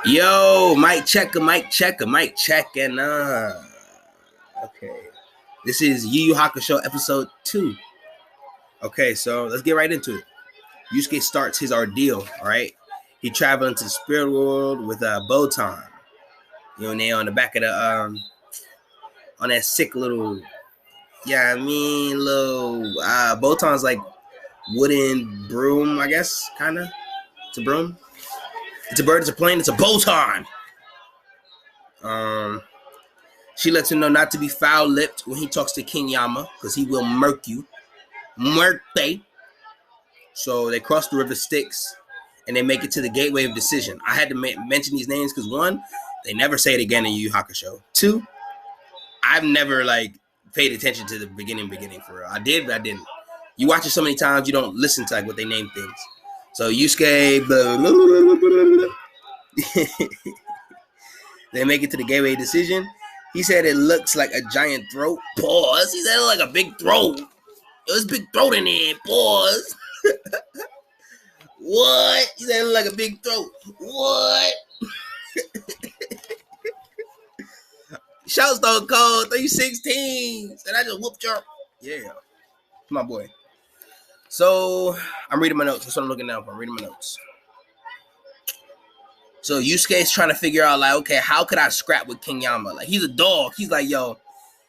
Yo, mic checker, mic checker, mic checking. Okay. This is Yu Yu Hakusho episode 2. Okay, so let's get right into it. Yusuke starts his ordeal, alright? He traveled into the spirit world with Botan. You know, they on the back of the on that sick little little Botan's like wooden broom, I guess, kinda. It's a broom. It's a bird, it's a plane, it's a Botan. She lets him know not to be foul-lipped when he talks to King Yama, because he will murk you. Murk. So they cross the river Styx, and they make it to the gateway of decision. I had to mention these names because, one, they never say it again in Yu Yu Hakusho. Two, I've never, paid attention to the beginning for real. I did, but I didn't. You watch it so many times, you don't listen to, what they name things. So Yusuke, blah, blah, blah, blah, blah. They make it to the gateway of decision. He said it looks like a giant throat. Pause. He said it looked like a big throat. There's a big throat in there. Pause. What? He said it looked like a big throat. What? Shout Stone Cold 316. Said I just whooped your. Yeah. My boy. So I'm reading my notes. That's what I'm looking now for. I'm reading my notes. So Yusuke's trying to figure out, okay, how could I scrap with King Yama? He's a dog. He's like, yo,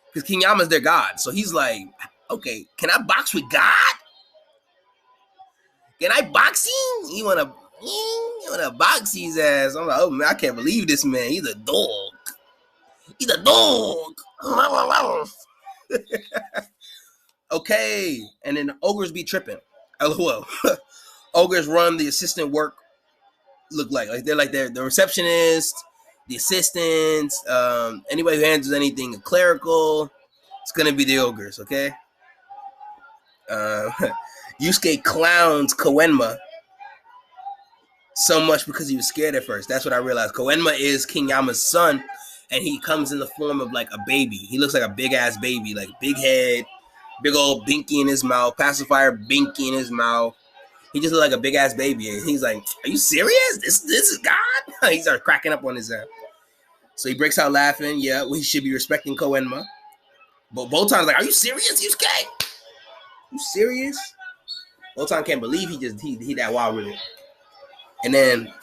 because King Yama's their god. So he's like, okay, can I box with God? Can I box him? You wanna box his ass? I'm like, oh man, I can't believe this man. He's a dog. He's a dog. Okay, and then the ogres be tripping. LOL. Ogres run the assistant work. Look like they're the receptionist, the assistants, anybody who handles anything clerical. It's gonna be the ogres, okay? Yusuke clowns Koenma so much because he was scared at first. That's what I realized. Koenma is King Yama's son, and he comes in the form of a baby. He looks like a big ass baby, big head, big old binky in his mouth, pacifier binky in his mouth. He just looked like a big ass baby, and he's like, "Are you serious? This is God?" He started cracking up on his ass. So he breaks out laughing. Yeah, he should be respecting Koenma. But Botan's like, "Are you serious, Yusuke? You serious?" Botan can't believe he that wild with it. And then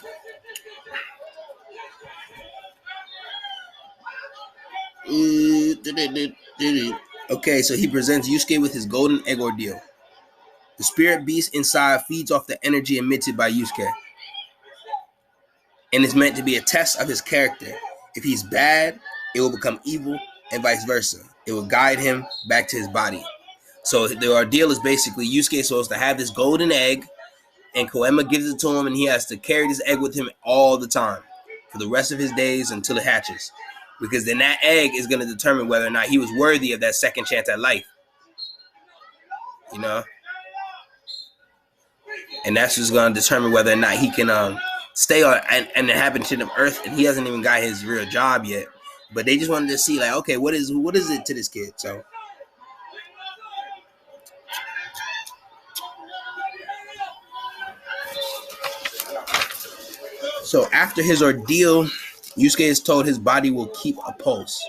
okay, so he presents Yusuke with his golden egg ordeal. The spirit beast inside feeds off the energy emitted by Yusuke, and is meant to be a test of his character. If he's bad, it will become evil, and vice versa. It will guide him back to his body. So the ordeal is basically Yusuke is supposed to have this golden egg, and Koenma gives it to him, and he has to carry this egg with him all the time for the rest of his days until it hatches. Because then that egg is going to determine whether or not he was worthy of that second chance at life. You know? And that's just going to determine whether or not he can stay on an inhabitant of Earth, and he hasn't even got his real job yet. But they just wanted to see, okay, what is it to this kid? So after his ordeal, Yusuke is told his body will keep a pulse.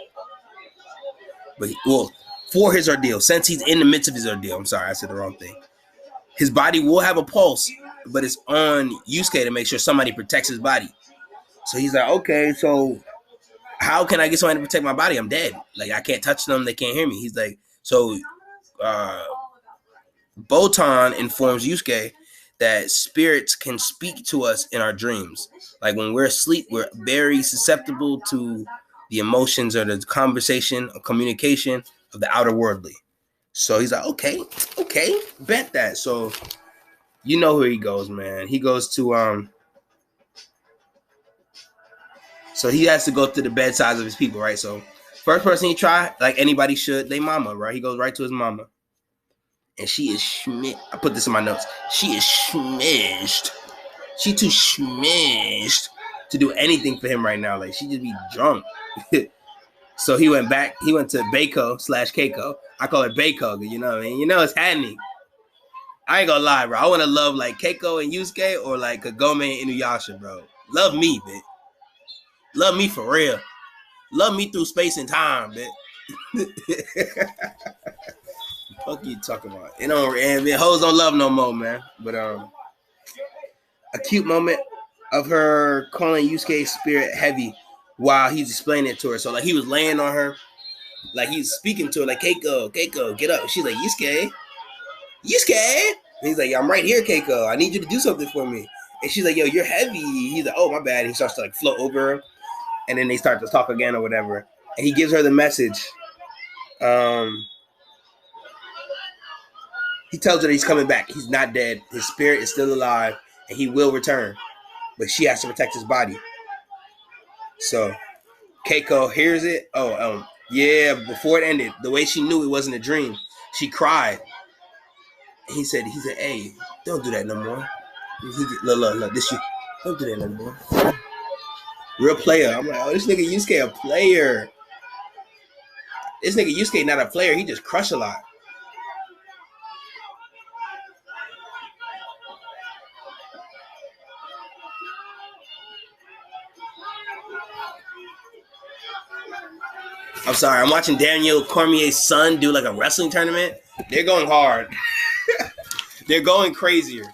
For his ordeal, since he's in the midst of his ordeal, I'm sorry, I said the wrong thing. His body will have a pulse, but it's on Yusuke to make sure somebody protects his body. So he's like, okay, so how can I get somebody to protect my body? I'm dead. I can't touch them. They can't hear me. He's like, so Botan informs Yusuke that spirits can speak to us in our dreams. When we're asleep, we're very susceptible to the emotions or the conversation or communication of the outer worldly. So he's like, okay, bet that. So you know where he goes, man. He goes to so he has to go to the bedsides of his people, right? So first person he tried, like anybody should, they mama, right? He goes right to his mama. And she is I put this in my notes. She is schmished. She too schmished to do anything for him right now. She just be drunk. So he went back. He went to Beiko / Keiko. I call it Beiko. You know what I mean? You know it's happening. I ain't gonna lie, bro. I want to love Keiko and Yusuke or Kagome and Inuyasha, bro. Love me, bitch. Love me for real. Love me through space and time, bitch. Fuck you talking about? You know, and hoes don't love no more, man. But a cute moment of her calling Yusuke's spirit heavy while he's explaining it to her. So like he was laying on her, like he's speaking to her, like Keiko, get up. She's like Yusuke. And he's like, I'm right here, Keiko. I need you to do something for me. And she's like, yo, you're heavy. He's like, oh my bad. And he starts to like float over her, and then they start to talk again or whatever. And he gives her the message. He tells her that he's coming back. He's not dead. His spirit is still alive, and he will return. But she has to protect his body. So Keiko hears it. Yeah, before it ended, the way she knew it wasn't a dream, she cried. He said, hey, don't do that no more. Look, this you. Don't do that no more. Real player. I'm like, oh, this nigga Yusuke a player. This nigga Yusuke not a player. He just crush a lot. I'm sorry. I'm watching Daniel Cormier's son do like a wrestling tournament. They're going hard. They're going crazier.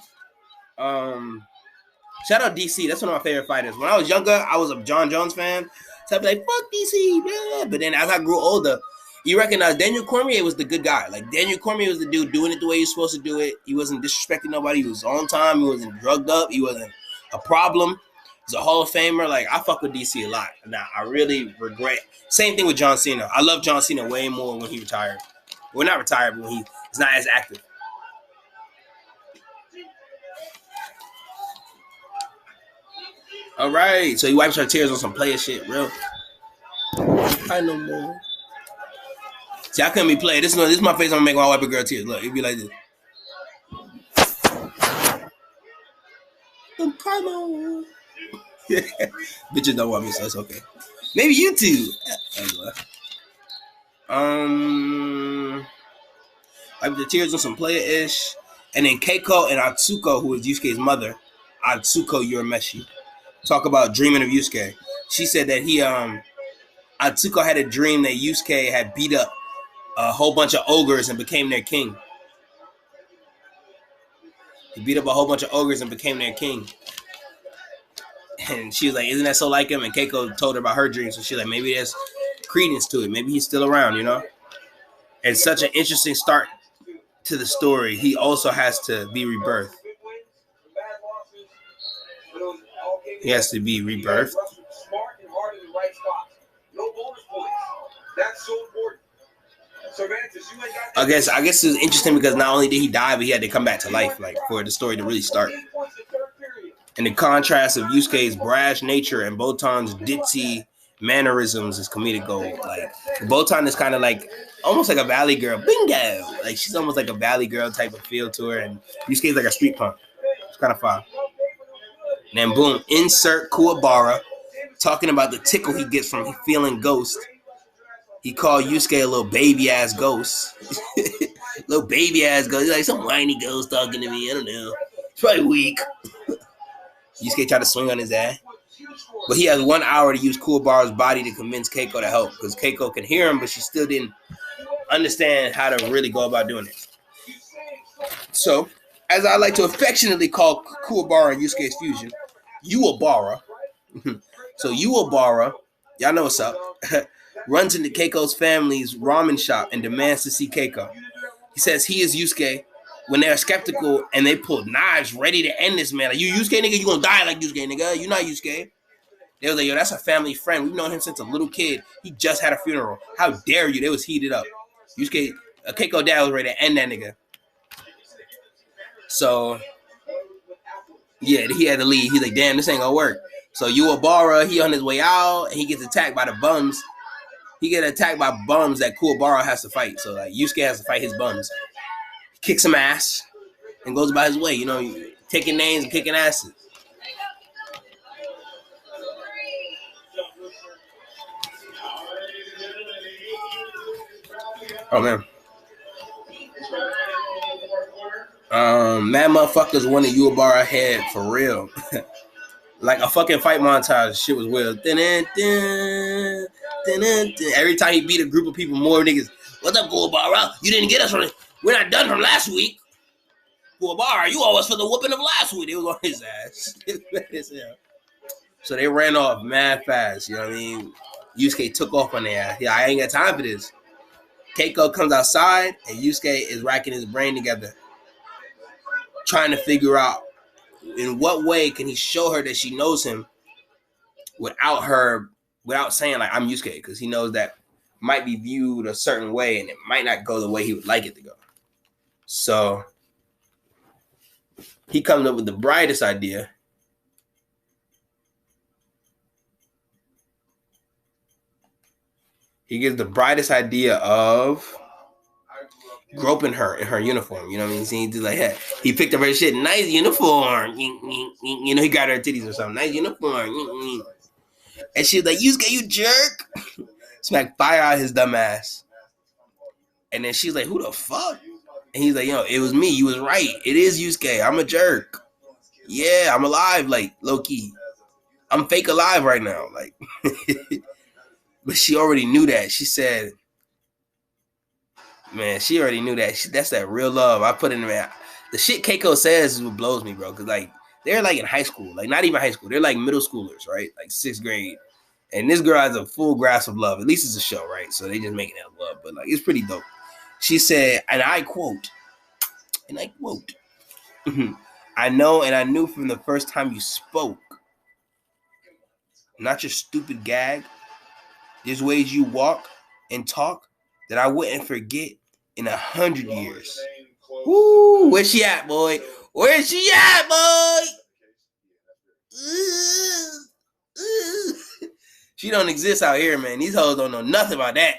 Shout out DC. That's one of my favorite fighters. When I was younger, I was a John Jones fan. So I'd be like, fuck DC, man. But then as I grew older, you recognize Daniel Cormier was the good guy. Like Daniel Cormier was the dude doing it the way he was supposed to do it. He wasn't disrespecting nobody. He was on time. He wasn't drugged up. He wasn't a problem. He's a Hall of Famer. Like I fuck with DC a lot. Now I really regret. Same thing with John Cena. I love John Cena way more when he retired. Well, not retired, but when he's not as active. All right, so he wipes her tears on some player shit, real. I know more. See, I couldn't be played. This is my face. I'm gonna make when I wipe a girl tears. Look, it'd be like this. Come on. Bitches don't want me, so it's okay. Maybe you too. Wipe the tears on some player-ish. And then Keiko and Atsuko, who is Yusuke's mother, Atsuko Urameshi, talk about dreaming of Yusuke. She said that Atsuko had a dream that Yusuke had beat up a whole bunch of ogres and became their king. He beat up a whole bunch of ogres and became their king. And she was like, isn't that so like him? And Keiko told her about her dream. So she's like, maybe there's credence to it. Maybe he's still around, you know? And such an interesting start to the story. He also has to be rebirthed. He has to be rebirthed. I guess it was interesting because not only did he die, but he had to come back to life, like for the story to really start. And the contrast of Yusuke's brash nature and Botan's ditzy mannerisms is comedic gold. Like Botan is kind of like almost like a valley girl. Bingo! Like she's almost like a valley girl type of feel to her, and Yusuke's like a street punk. It's kind of fun. And then boom, insert Kuwabara talking about the tickle he gets from feeling ghost. He called Yusuke a little baby ass ghost. Little baby ass ghost. He's like some whiny ghost talking to me. I don't know. It's probably weak. Yusuke tried to swing on his ass. But he has 1 hour to use Kuwabara's body to convince Keiko to help. Because Keiko can hear him, but she still didn't understand how to really go about doing it. So, as I like to affectionately call Kuwabara and Yusuke's fusion, Uwabara. So Uwabara, y'all know what's up, runs into Keiko's family's ramen shop and demands to see Keiko. He says he is Yusuke when they're skeptical and they pull knives ready to end this man. Like, you Yusuke, nigga? You gonna die like Yusuke, nigga. You not Yusuke. They was like, yo, that's a family friend. We've known him since a little kid. He just had a funeral. How dare you? They was heated up. Yusuke, Keiko dad was ready to end that nigga. So, yeah, he had to leave. He's like, damn, this ain't gonna work. So Uwabara, he on his way out, and he gets attacked by the bums. He gets attacked by bums that Kuwabara has to fight. So, like, Yusuke has to fight his bums. He kicks some ass and goes about his way, you know, taking names and kicking asses. Oh, man. Mad motherfuckers wanted Uwabara head for real. Like a fucking fight montage. Shit was wild. Every time he beat a group of people, more niggas. What's up, Kuwabara? You didn't get us from. We're not done from last week. Kuwabara, you owe us for the whooping of last week. It was on his ass. So they ran off mad fast. You know what I mean? Yusuke took off on their ass. Yeah, I ain't got time for this. Keiko comes outside, and Yusuke is racking his brain together, trying to figure out in what way can he show her that she knows him without saying like I'm Yusuke, because he knows that might be viewed a certain way and it might not go the way he would like it to go. So he comes up with the brightest idea. He gives the brightest idea of groping her in her uniform. You know what I mean? So he's like, hey, he picked up her shit. Nice uniform. You know, he got her titties or something. Nice uniform. And she was like, Yusuke, you jerk. Smack fire out his dumb ass. And then she's like, who the fuck? And he's like, yo, it was me. You was right. It is Yusuke. I'm a jerk. Yeah, I'm alive, like, low-key. I'm fake alive right now. Like, but she already knew that. She said, man, she already knew that. That's that real love. I put in there. The shit Keiko says is what blows me, bro. Because, like, they're, like, in high school. Like, not even high school. They're, like, middle schoolers, right? Like, 6th grade. And this girl has a full grasp of love. At least it's a show, right? So they just making it love. But, like, it's pretty dope. She said, and I quote, I know and I knew from the first time you spoke, not your stupid gag, there's ways you walk and talk that I wouldn't forget in 100 years. Woo, where's she at, boy? Where's she at, boy? She don't exist out here, man. These hoes don't know nothing about that.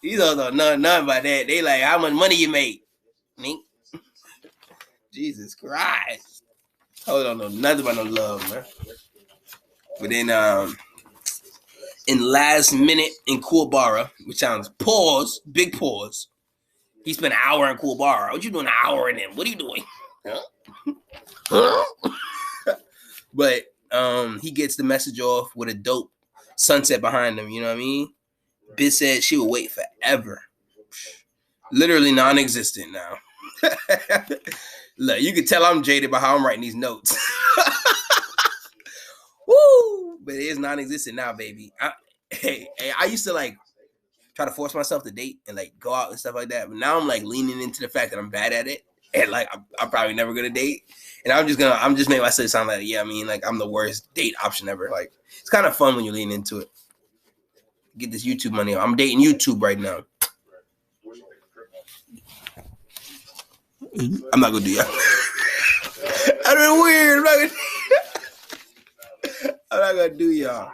These hoes don't know nothing about that. They like, how much money you make? Jesus Christ. Hoes don't know nothing about no love, man. But then, in last minute in Kuwabara, which sounds pause, big pause. He spent an hour in Kuwabara. What you doing an hour in him? What are you doing? But he gets the message off with a dope sunset behind him. You know what I mean? Bitch said she would wait forever. Literally non-existent now. Look, you can tell I'm jaded by how I'm writing these notes. Woo! But it is non-existent now, baby. I used to like try to force myself to date and like go out and stuff like that. But now I'm like leaning into the fact that I'm bad at it and like I'm probably never gonna date. And I'm just making myself sound like, yeah, I mean, like I'm the worst date option ever. Like it's kind of fun when you lean into it. Get this YouTube money. I'm dating YouTube right now. I'm not gonna do y'all. I don't weird. I'm not gonna do y'all.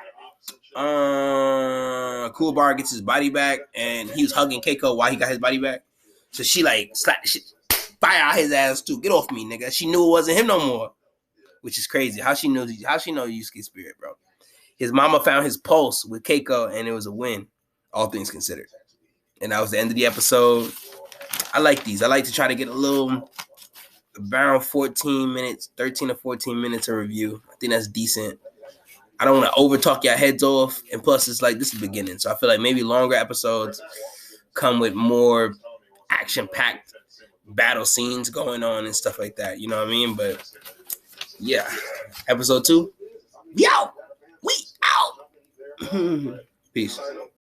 Kuwabara gets his body back, and he was hugging Keiko while he got his body back. So she like slapped the shit, fire out his ass too. Get off me, nigga. She knew it wasn't him no more, which is crazy. How she knows Yusuke's spirit, bro. His mama found his pulse with Keiko, and it was a win, all things considered. And that was the end of the episode. I like these. I like to try to get a little around 14 minutes, 13 to 14 minutes of review. I think that's decent. I don't want to over talk your heads off. And plus, it's like this is the beginning. So I feel like maybe longer episodes come with more action-packed battle scenes going on and stuff like that. You know what I mean? But yeah. Episode 2. Yo! We out! Peace.